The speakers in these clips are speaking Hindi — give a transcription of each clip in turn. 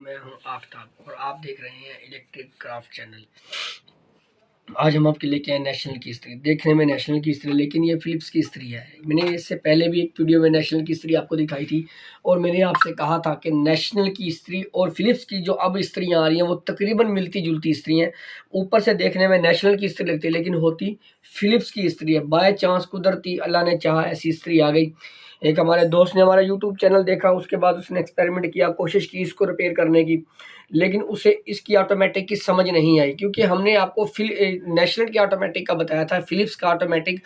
मैं हूं आफ्ताब और आप देख रहे हैं इलेक्ट्रिक क्राफ्ट चैनल। आज हम आपके लेके आए नेशनल की इस्त्री। देखने में नेशनल की इस्त्री, लेकिन ये फिलिप्स की इस्त्री है। मैंने इससे पहले भी एक वीडियो में नेशनल की इस्त्री आपको दिखाई थी और मैंने आपसे कहा था कि नेशनल की इस्त्री और फिलिप्स की जो अब इस्त्रियाँ आ रही हैं वो तकरीबन मिलती जुलती इस्त्री हैं। ऊपर से देखने में नेशनल की इस्त्री लगती है लेकिन होती फिलिप्स की इस्त्री है। बाय चांस कुदरती अल्लाह ने चाहा ऐसी इस्त्री आ गई। एक हमारे दोस्त ने हमारा यूट्यूब चैनल देखा, उसके बाद उसने एक्सपेरिमेंट किया, कोशिश की इसको रिपेयर करने की, लेकिन उसे इसकी ऑटोमेटिक की समझ नहीं आई। क्योंकि हमने आपको नेशनल की ऑटोमेटिक का बताया था, फिलिप्स का ऑटोमेटिक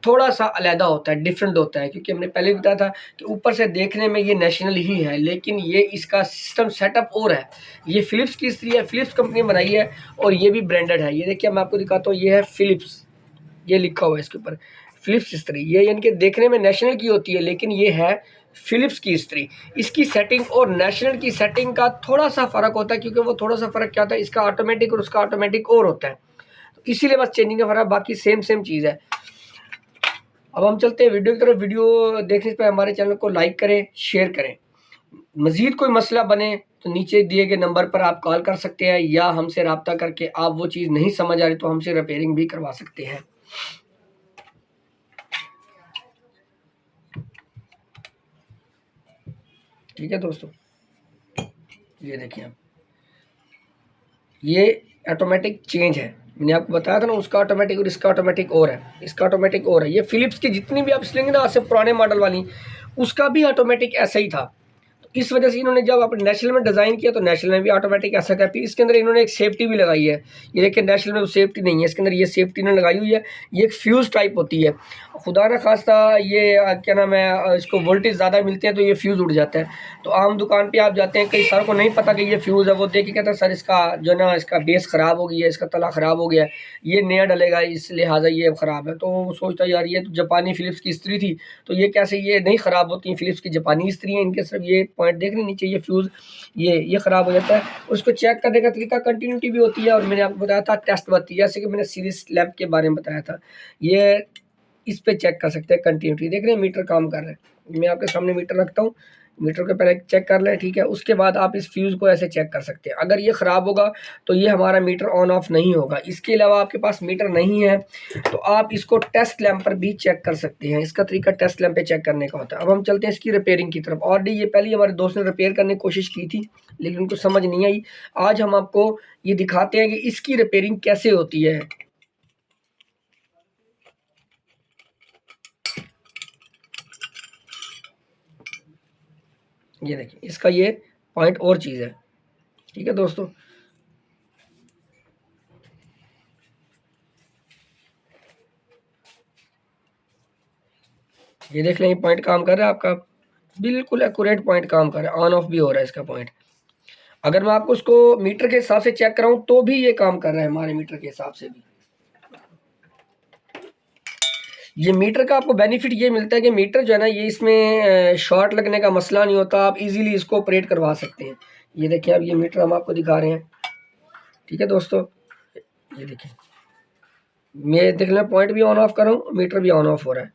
थोड़ा सा अलहदा होता है, डिफरेंट होता है। क्योंकि हमने पहले भी बताया था कि ऊपर से देखने में ये नेशनल ही है लेकिन ये इसका सिस्टम सेटअप और है। ये फिलिप्स की इस्त्री है, फिलिप्स कंपनी बनाई है और ये भी ब्रांडेड है। ये देखिए मैं आपको दिखाता हूँ, ये है फिलिप्स, ये लिखा हुआ है इसके ऊपर फिलिप्स इस्त्री। ये यानी कि देखने में नेशनल की होती है लेकिन ये है फिलिप्स की इस्त्री। इसकी सेटिंग और नेशनल की सेटिंग का थोड़ा सा फ़र्क होता है, क्योंकि वो थोड़ा सा फ़र्क क्या होता है, इसका ऑटोमेटिक और उसका ऑटोमेटिक और होता है, तो इसीलिए बस चेंजिंग का फ़र्क, बाकी सेम चीज़ है। अब हम चलते हैं वीडियो की तरफ। वीडियो देखने से पहले हमारे चैनल को लाइक करें, शेयर करें। मज़ीद कोई मसला बने तो नीचे दिए गए नंबर पर आप कॉल कर सकते हैं या हमसे रब्ता करके आप वो चीज़ नहीं समझ आ रही तो हमसे रिपेयरिंग भी करवा सकते हैं। ठीक है दोस्तों, ये देखिए आप, ये ऑटोमेटिक चेंज है। मैंने आपको बताया था ना, उसका ऑटोमेटिक और इसका ऑटोमेटिक और है, इसका ऑटोमेटिक और है। ये फिलिप्स की जितनी भी आप लेंगे ना आज से पुराने मॉडल वाली, उसका भी ऑटोमेटिक ऐसा ही था। तो इस वजह से इन्होंने जब अपने नेशनल में डिज़ाइन किया तो नेशनल में भी ऑटोमेटिक ऐसा करती है। इसके अंदर इन्होंने एक सेफ्टी भी लगाई है। ये देखिए नेशनल में सेफ्टी नहीं है, इसके अंदर ये सेफ्टी इन्होंने लगाई हुई है। ये एक फ्यूज़ टाइप होती है, खुदा ना खास्ता ये क्या नाम है, इसको वोल्टेज ज़्यादा मिलते हैं तो ये फ्यूज़ उड़ जाता है। तो आम दुकान पे आप जाते हैं, कई सारों को नहीं पता कि ये फ्यूज़ है, वो देख के कहते हैं सर इसका जो ना इसका बेस ख़राब हो गया है, इसका तला ख़राब हो गया है, ये नया डलेगा, इस लिहाजा ये ख़राब है। तो वो सोचता है यार ये तो जापानी फिलिप्स की इस्त्री थी, तो ये कैसे ये नहीं ख़राब होती हैं, फिलिप्स की जापानी इस्त्री हैं, इनके सिर्फ ये पॉइंट देखने नीचे ये फ्यूज़ ये ख़राब हो जाता है। उसको चेक करने का तरीका कंटिन्यूटी भी होती है और मैंने आपको बताया था टेस्ट बताती है, जैसे कि मैंने सीरीज लैब के बारे में बताया था। ये इस पे चेक कर सकते हैं कंटिन्यूटी। देख रहे हैं मीटर काम कर रहा है, मैं आपके सामने मीटर रखता हूँ, मीटर को पहले चेक कर लें, ठीक है। उसके बाद आप इस फ्यूज़ को ऐसे चेक कर सकते हैं। अगर ये ख़राब होगा तो ये हमारा मीटर ऑन ऑफ नहीं होगा। इसके अलावा आपके पास मीटर नहीं है तो आप इसको टेस्ट लैंप पर भी चेक कर सकते हैं। इसका तरीका टेस्ट लैंप पे चेक करने का होता है। अब हम चलते हैं इसकी रिपेयरिंग की तरफ। ऑलरेडी ये पहले हमारे दोस्त ने रिपेयर करने की कोशिश की थी लेकिन उनको समझ नहीं आई। आज हम आपको ये दिखाते हैं कि इसकी रिपेयरिंग कैसे होती है। ये देखिए इसका ये पॉइंट और चीज़ है, ठीक है दोस्तों। ये देख लें, ये पॉइंट काम कर रहा है आपका, बिल्कुल एक्यूरेट पॉइंट काम कर रहा है, ऑन ऑफ भी हो रहा है इसका पॉइंट। अगर मैं आपको उसको मीटर के हिसाब से चेक कराऊं तो भी ये काम कर रहा है हमारे मीटर के हिसाब से भी। ये मीटर का आपको बेनिफिट ये मिलता है कि मीटर जो है ना, ये इसमें शॉर्ट लगने का मसला नहीं होता, आप इजीली इसको ऑपरेट करवा सकते हैं। ये देखिए अब ये मीटर हम आपको दिखा रहे हैं, ठीक है दोस्तों। ये देखिए मैं देख लें, पॉइंट भी ऑन ऑफ करूँ, मीटर भी ऑन ऑफ हो रहा है।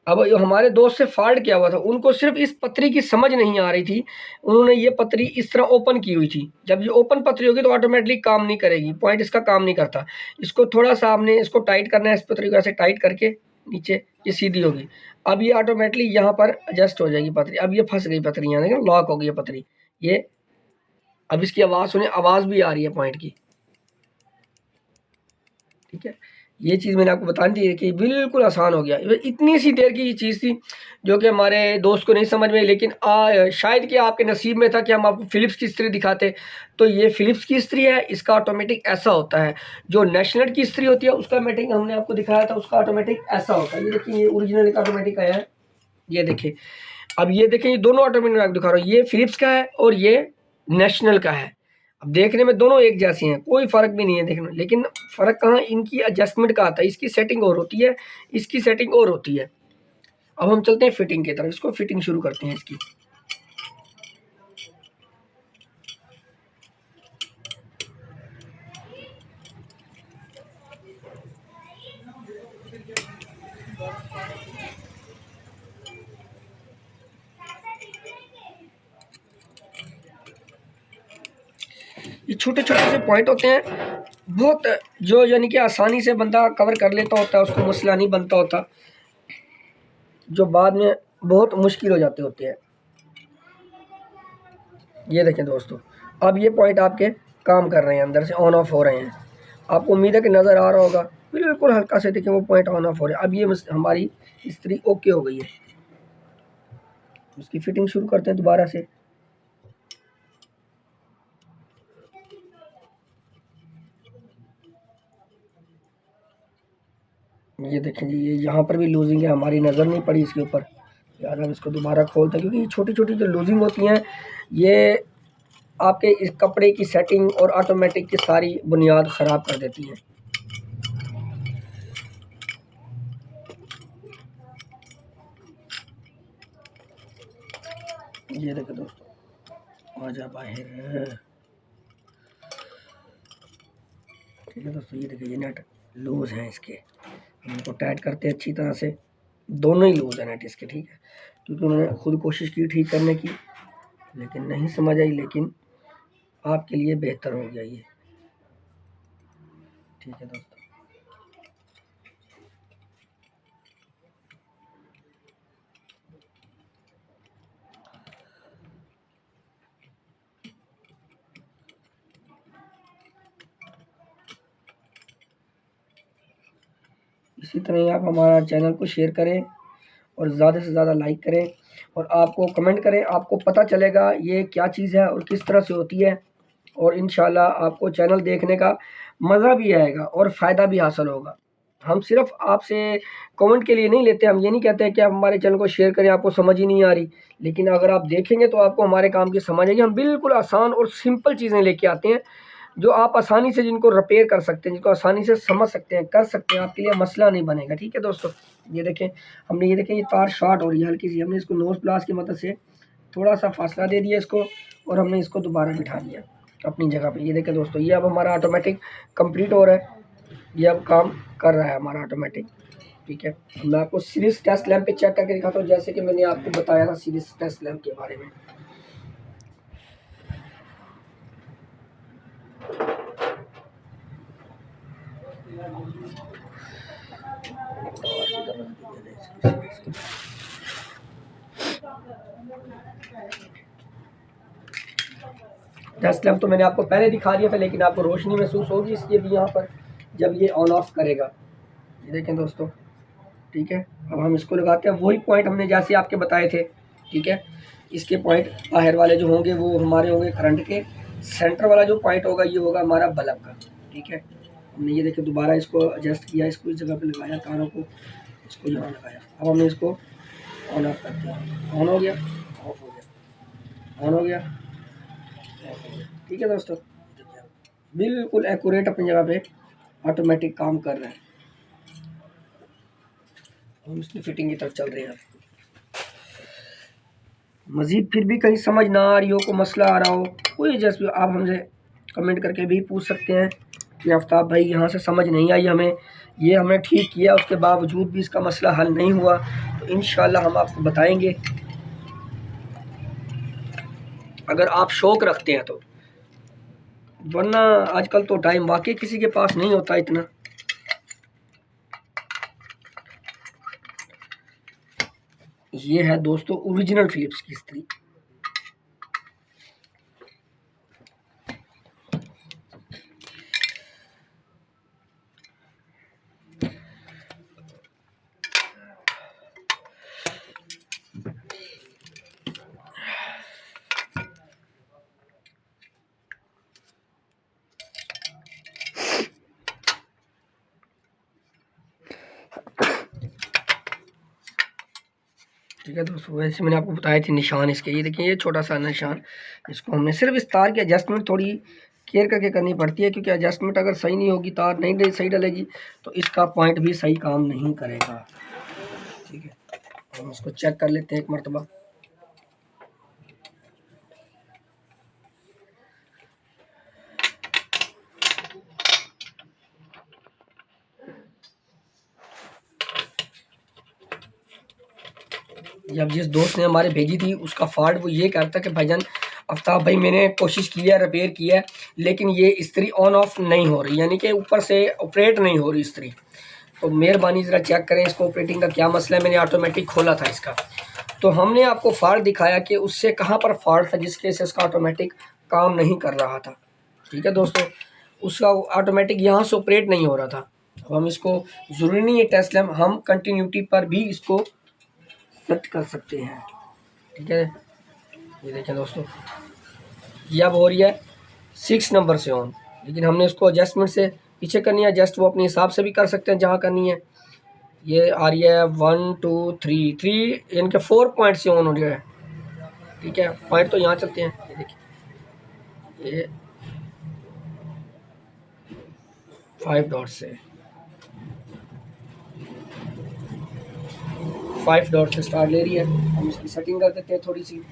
अब जो हमारे दोस्त से फॉल्ट क्या हुआ था, उनको सिर्फ इस पतरी की समझ नहीं आ रही थी। उन्होंने ये पतरी इस तरह ओपन की हुई थी। जब ये ओपन पतरी होगी तो ऑटोमेटिकली काम नहीं करेगी, पॉइंट इसका काम नहीं करता। इसको थोड़ा सा आपने इसको टाइट करना है, इस पतरी को ऐसे टाइट करके नीचे ये सीधी होगी। अब ये ऑटोमेटिकली यहाँ पर एडजस्ट हो जाएगी पतरी। अब ये फंस गई पतरी, यहाँ देखिए लॉक हो गई है पतरी। ये अब इसकी आवाज़ सुने, आवाज़ भी आ रही है पॉइंट की, ठीक है। ये चीज़ मैंने आपको बतानी थी कि बिल्कुल आसान हो गया। इतनी सी देर की ये चीज़ थी जो कि हमारे दोस्त को नहीं समझ में, लेकिन शायद कि आपके नसीब में था कि हम आपको फिलिप्स की इस्त्री दिखाते। तो ये फिलिप्स की इस्त्री है, इसका ऑटोमेटिक ऐसा होता है। जो नेशनल की इस्त्री होती है उसका ऑटोमेटिक हमने आपको दिखाया था, उसका ऑटोमेटिक ऐसा होता है। ये देखिए ये ओरिजिनल का ऑटोमेटिक आया है, ये देखिए। अब ये देखें, ये दोनों ऑटोमेटिक मैं आपको दिखा रहा हूँ, ये फिलिप्स का है और ये नेशनल का है। अब देखने में दोनों एक जैसी हैं, कोई फ़र्क भी नहीं है देखने में, लेकिन फ़र्क कहाँ इनकी एडजस्टमेंट का आता है। इसकी सेटिंग और होती है, इसकी सेटिंग और होती है। अब हम चलते हैं फिटिंग की तरफ, इसको फिटिंग शुरू करते हैं इसकी। ये छोटे छोटे से पॉइंट होते हैं, बहुत जो यानी कि आसानी से बंदा कवर कर लेता होता है, उसको मसला नहीं बनता होता, जो बाद में बहुत मुश्किल हो जाते होते हैं। ये देखें दोस्तों, अब ये पॉइंट आपके काम कर रहे हैं, अंदर से ऑन ऑफ हो रहे हैं। आपको उम्मीद है कि नज़र आ रहा होगा, बिल्कुल हल्का से देखें वो पॉइंट ऑन ऑफ हो रहे हैं। अब ये हमारी इस्त्री ओके हो गई है। उसकी फिटिंग शुरू करते हैं दोबारा से। ये देखें जी, ये यहाँ पर भी लूजिंग है, हमारी नज़र नहीं पड़ी इसके ऊपर। यार हम इसको दोबारा खोलते हैं, क्योंकि ये छोटी छोटी जो लूजिंग होती हैं ये आपके इस कपड़े की सेटिंग और ऑटोमेटिक की सारी बुनियाद ख़राब कर देती हैं। ये देखो दोस्तों, आ जा बाहर। ठीक है दोस्तों, ये देखिए ये नेट लूज़ हैं इसके, हम इनको टाइट करते हैं अच्छी तरह से। दोनों ही लूज़ हैं नेट इसके, ठीक है, क्योंकि उन्होंने खुद कोशिश की ठीक करने की, लेकिन नहीं समझ आई। लेकिन आपके लिए बेहतर हो गया ये। ठीक है दोस्तों, इसी तरह ही आप हमारा चैनल को शेयर करें और ज़्यादा से ज़्यादा लाइक करें, और आपको कमेंट करें, आपको पता चलेगा ये क्या चीज़ है और किस तरह से होती है। और इंशाल्लाह आपको चैनल देखने का मज़ा भी आएगा और फ़ायदा भी हासिल होगा। हम सिर्फ आपसे कमेंट के लिए नहीं लेते, हम ये नहीं कहते हैं कि आप हमारे चैनल को शेयर करें, आपको समझ ही नहीं आ रही, लेकिन अगर आप देखेंगे तो आपको हमारे काम की समझ आएगी। हम बिल्कुल आसान और सिंपल चीज़ें लेके आते हैं, जो आप आसानी से जिनको रिपेयर कर सकते हैं, जिनको आसानी से समझ सकते हैं, कर सकते हैं, आपके लिए मसला नहीं बनेगा। ठीक है दोस्तों, ये देखें, हमने ये देखें ये तार शॉर्ट हो रही है हल्की सी, हमने इसको नोज प्लास की मदद से थोड़ा सा फासला दे दिया इसको, और हमने इसको दोबारा बिठा दिया अपनी जगह पे। ये देखें दोस्तों, ये अब हमारा ऑटोमेटिक कंप्लीट हो रहा है, ये अब काम कर रहा है हमारा ऑटोमेटिक। ठीक है, मैं आपको सीरीज टेस्ट लैंप पे चेक करके दिखाता हूँ, जैसे कि मैंने आपको बताया था सीरीज टेस्ट लैंप के बारे में। टेस्ट लैंप तो मैंने आपको पहले दिखा दिया था, लेकिन आपको रोशनी महसूस होगी इसलिए भी यहाँ पर जब ये ऑन ऑफ करेगा। ये देखें दोस्तों, ठीक है, अब हम इसको लगाते हैं, वही पॉइंट हमने जैसे आपके बताए थे। ठीक है, इसके पॉइंट बाहर वाले जो होंगे वो हमारे होंगे करंट के, सेंटर वाला जो पॉइंट होगा ये होगा हमारा बल्ब का। ठीक है, हमने ये देखिए दोबारा इसको एडजस्ट किया, इसको इस जगह पे लगाया, तारों को इसको यहाँ लगाया। अब हमने इसको ऑन ऑफ कर दिया, ऑन हो गया, ऑफ हो गया, ऑन हो गया, ऑफ हो गया। ठीक है दोस्तों, बिल्कुल एक्यूरेट अपनी जगह पे ऑटोमेटिक काम कर रहा है। हम इसकी फिटिंग की तरफ चल रहे हैं। मज़ीद फिर भी कहीं समझ ना आ रही हो, कोई मसला आ रहा हो, कोई जैसे आप हमसे कमेंट करके भी पूछ सकते हैं कि आफ्ताब भाई यहाँ से समझ नहीं आई हमें, ये हमने ठीक किया उसके बावजूद भी इसका मसला हल नहीं हुआ, तो इंशाल्लाह हम आपको बताएंगे, अगर आप शौक़ रखते हैं तो। वरना आजकल तो टाइम वाकई किसी के पास नहीं होता इतना। ये है दोस्तों ओरिजिनल फिलिप्स की इस्त्री। ठीक है दोस्तों, वैसे मैंने आपको बताए थे निशान इसके, ये देखिए ये छोटा सा निशान, इसको हमने सिर्फ इस तार की एडजस्टमेंट थोड़ी केयर करके करनी पड़ती है, क्योंकि एडजस्टमेंट अगर सही नहीं होगी, तार नहीं सही डलेगी, तो इसका पॉइंट भी सही काम नहीं करेगा। ठीक है, हम इसको चेक कर लेते हैं एक मरतबा। जब जिस दोस्त ने हमारे भेजी थी उसका फॉल्ट वो ये कहता कि भाईजान आफ्ताब भाई मैंने कोशिश की है, रिपेयर किया है, लेकिन ये इस्त्री ऑन ऑफ नहीं हो रही, यानी कि ऊपर से ऑपरेट नहीं हो रही इस्त्री। तो मेहरबानी ज़रा चेक करें इसको, ऑपरेटिंग का क्या मसला है। मैंने ऑटोमेटिक खोला था इसका, तो हमने आपको फॉल्ट दिखाया कि उससे कहाँ पर फॉल्ट था जिसकी वजह से इसका ऑटोमेटिक काम नहीं कर रहा था। ठीक है दोस्तों, उसका ऑटोमेटिक यहाँ से ऑपरेट नहीं हो रहा था। अब हम इसको, ज़रूरी नहीं है टेस्ट लैम्प, हम कंटिन्यूटी पर भी इसको सेट कर सकते हैं। ठीक है, ये देखें दोस्तों, ये अब हो रही है 6 नंबर से ऑन, लेकिन हमने उसको एडजस्टमेंट से पीछे करनी है। एडजस्ट वो अपने हिसाब से भी कर सकते हैं जहाँ करनी है। ये आ रही है 1 2 3 3, इनके 4 पॉइंट से ऑन हो रहा है। ठीक है, पॉइंट तो यहाँ चलते हैं, ये देखिए, ये 5 डॉट से, 5 डॉट से स्टार्ट ले रही है। हम इसकी सेटिंग कर देते हैं थोड़ी सी,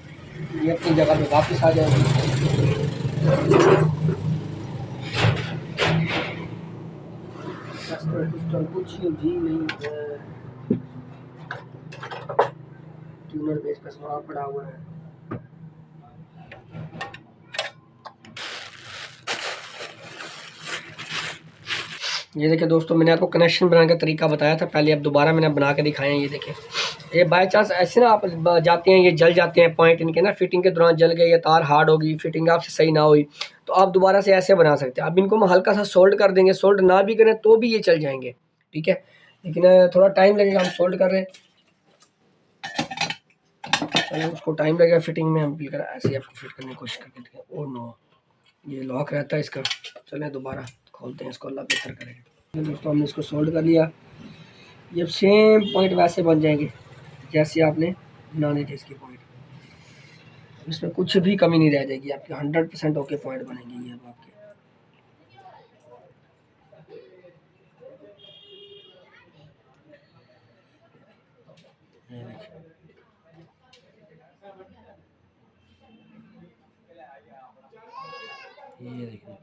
ये अपनी जगह पे वापस आ जाएगी। कुछ भी नहीं है, ट्यूनर बेस का सामान पड़ा हुआ है। ये देखिए दोस्तों, मैंने आपको कनेक्शन बनाने का तरीका बताया था पहले, अब दोबारा मैंने बना के दिखाया है। ये देखें, ये बाय चांस ऐसे ना आप जाते हैं, ये जल जाते हैं पॉइंट इनके ना, फिटिंग के दौरान जल गए, ये तार हार्ड होगी, फिटिंग आपसे सही ना हुई, तो आप दोबारा से ऐसे बना सकते हैं। अब इनको हम हल्का सा सोल्ड कर देंगे, सोल्ड ना भी करें तो भी ये चल जाएंगे। ठीक है, लेकिन थोड़ा टाइम लगेगा, हम सोल्ड कर रहे हैं, चलो उसको टाइम लगेगा फिटिंग में, हम बिल्कुल ऐसे आपको फिट करने की कोशिश करके देखें। ओ नो, ये लॉक रहता है इसका, चलें दोबारा खोलते हैं इसको, अल्लाह बेहतर करेगा। दोस्तों हमने इसको सोल्ड कर लिया, ये सेम पॉइंट वैसे बन जाएंगे जैसे आपने बनाने थे इसके पॉइंट, इसमें कुछ भी कमी नहीं रह जाएगी आपके, 100% ओके पॉइंट बनेंगे ये अब आपके। ये देखिए,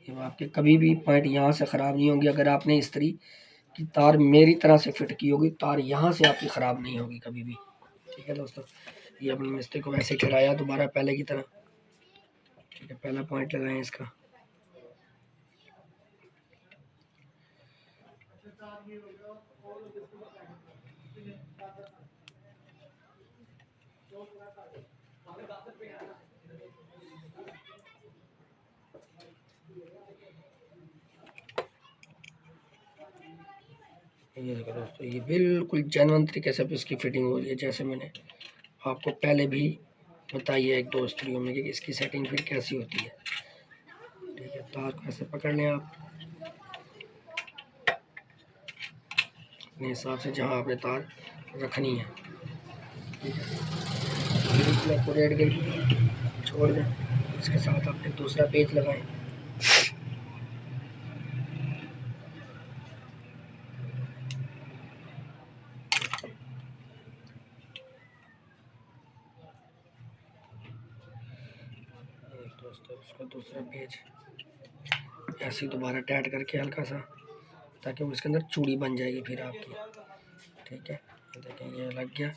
ये आपके कभी भी पॉइंट यहाँ से ख़राब नहीं होंगे। अगर आपने इस्त्री की तार मेरी तरह से फिट की होगी, तार यहाँ से आपकी ख़राब नहीं होगी कभी भी। ठीक है दोस्तों, ये अपने मिस्त्री को वैसे ठहराया दोबारा पहले की तरह। ठीक है, पहला पॉइंट लगाएं इसका, ये देखो दोस्तों, ये बिल्कुल जेन्युइन तरीके से इसकी फिटिंग हो रही है, जैसे मैंने आपको पहले भी बताई है 1-2 इस्त्रियों में कि इसकी सेटिंग फिर कैसी होती है। ठीक है, तार को ऐसे पकड़ लें आप अपने हिसाब से जहाँ आपने तार रखनी है। ठीक है, को रेड गई छोड़ दें, इसके साथ आपने दूसरा पेज लगाएं। दोस्तों उसको दूसरा पेज ऐसे दोबारा टाइट करके हल्का सा, ताकि उसके अंदर चूड़ी बन जाएगी फिर आपकी। ठीक है, देखें ये लग गया।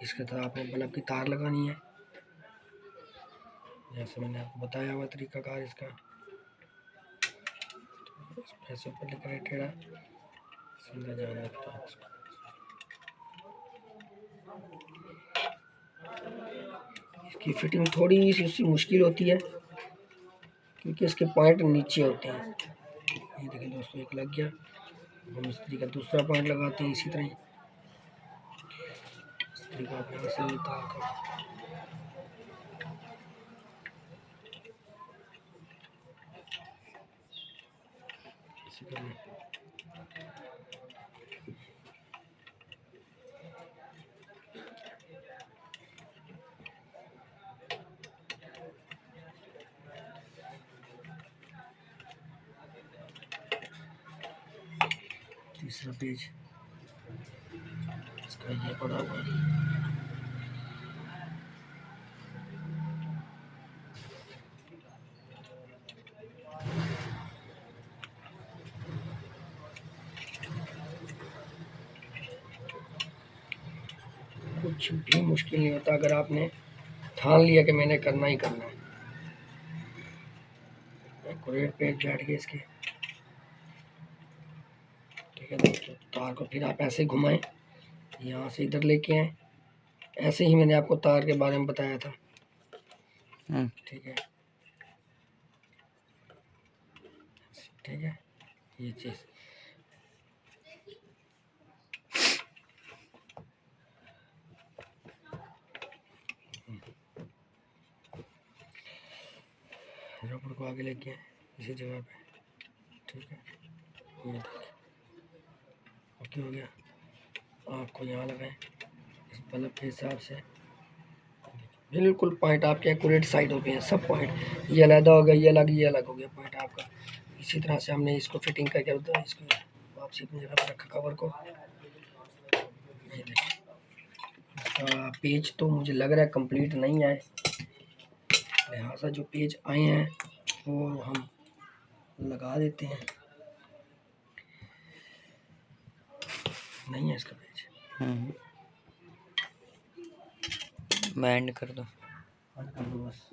इसके तरह आपने बल्ब की तार लगानी है, जैसे मैंने आपको बताया हुआ तरीकाकार इसका। ऐसे ऊपर लिखा है टेढ़ा, सीधा जाना लगता है इसको। इसकी फिटिंग थोड़ी सी उससे मुश्किल होती है क्योंकि इसके पॉइंट नीचे होते हैं। ये देखिए दोस्तों, एक लग गया। हम इस्त्री का दूसरा पॉइंट लगाते हैं इसी तरह, इस्त्री का यहाँ से उतार कर इसी तरह। तीसरा पेज इसका ये पड़ा हुआ है। कुछ भी मुश्किल नहीं होता अगर आपने ठान लिया कि मैंने करना ही करना है। एक्यूरेट पेज बैठ गए इसके। ठीक है दोस्तों, तार को फिर आप ऐसे घुमाएं, यहाँ से इधर लेके आए। ऐसे ही मैंने आपको तार के बारे में बताया था। ठीक है, ठीक है, ये चीज़ रबड़ को आगे लेके आए इसी जगह पे। ठीक है, ये देखिए ओके हो गया। आपको यहाँ लगाएं इस बल्ब के हिसाब से, बिल्कुल पॉइंट आपके एक्यूरेट साइड हो गए हैं सब पॉइंट। ये अलग हो गया, ये अलग हो गया पॉइंट आपका। इसी तरह से हमने इसको फिटिंग करके इसको वापसी अपनी जगह पर रखा कवर को। ये देखिए इसका पेज तो मुझे लग रहा है कंप्लीट नहीं आए, लिहाजा जो पेज आए हैं वो हम लगा देते हैं। नहीं है इसका पेज, बैंड कर दो। बंद कर दो बस।